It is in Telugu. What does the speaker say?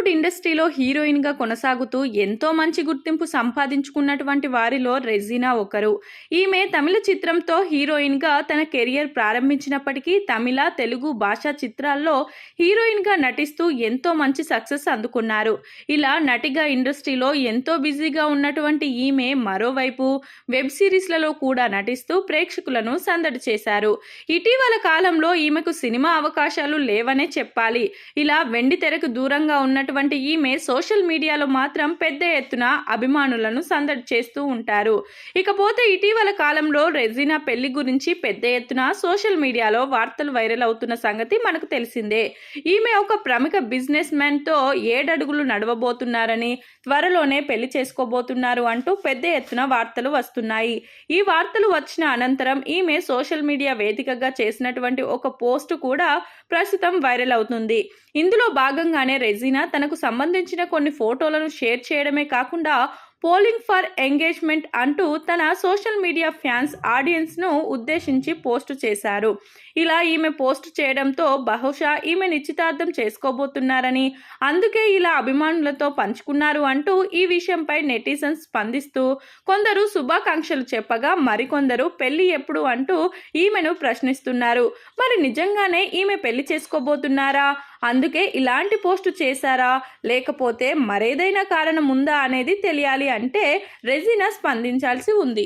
బాలీవుడ్ ఇండస్ట్రీలో హీరోయిన్గా కొనసాగుతూ ఎంతో మంచి గుర్తింపు సంపాదించుకున్నటువంటి వారిలో రెజీనా ఒకరు. ఈమె తమిళ చిత్రంతో హీరోయిన్గా తన కెరియర్ ప్రారంభించినప్పటికీ తమిళ, తెలుగు భాషా చిత్రాల్లో హీరోయిన్గా నటిస్తూ ఎంతో మంచి సక్సెస్ అందుకున్నారు. ఇలా నటిగా ఇండస్ట్రీలో ఎంతో బిజీగా ఉన్నటువంటి ఈమె మరోవైపు వెబ్ సిరీస్లలో కూడా నటిస్తూ ప్రేక్షకులను సందడి చేశారు. ఇటీవల కాలంలో ఈమెకు సినిమా అవకాశాలు లేవనే చెప్పాలి. ఇలా వెండి తెరకు దూరంగా ఉన్నటువంటి ఈమె సోషల్ మీడియాలో మాత్రం పెద్ద ఎత్తున అభిమానులను సందడి చేస్తూ ఉంటారు. ఇకపోతే ఇటీవల కాలంలో రెజీనా పెళ్లి గురించి పెద్ద ఎత్తున సోషల్ మీడియాలో వార్తలు వైరల్ అవుతున్న సంగతి మనకు తెలిసిందే. ఈమె ఒక ప్రముఖ బిజినెస్ మ్యాన్ తో 7 అడుగులు నడవబోతున్నారని, త్వరలోనే పెళ్లి చేసుకోబోతున్నారు అంటూ పెద్ద ఎత్తున వార్తలు వస్తున్నాయి. ఈ వార్తలు వచ్చిన అనంతరం ఈమె సోషల్ మీడియా వేదికగా చేసినటువంటి ఒక పోస్ట్ కూడా ప్రస్తుతం వైరల్ అవుతుంది. ఇందులో భాగంగానే రెజీనా తనకు సంబంధించిన కొన్ని ఫోటోలను షేర్ చేయడమే కాకుండా పోలింగ్ ఫర్ ఎంగేజ్మెంట్ అంటూ తన సోషల్ మీడియా ఫ్యాన్స్ ఆడియన్స్ను ఉద్దేశించి పోస్టు చేశారు. ఇలా ఈమె పోస్ట్ చేయడంతో బహుశా ఈమె నిశ్చితార్థం చేసుకోబోతున్నారని, అందుకే ఇలా అభిమానులతో పంచుకున్నారు అంటూ ఈ విషయంపై నెటిజన్స్ స్పందిస్తూ కొందరు శుభాకాంక్షలు చెప్పగా మరికొందరు పెళ్లి ఎప్పుడు అంటూ ఈమెను ప్రశ్నిస్తున్నారు. మరి నిజంగానే ఈమె పెళ్లి చేసుకోబోతున్నారా? అందుకే ఇలాంటి పోస్టు చేశారా, లేకపోతే మరేదైనా కారణం ఉందా అనేది తెలియాలి అంటే రెజీనా స్పందించాల్సి ఉంది.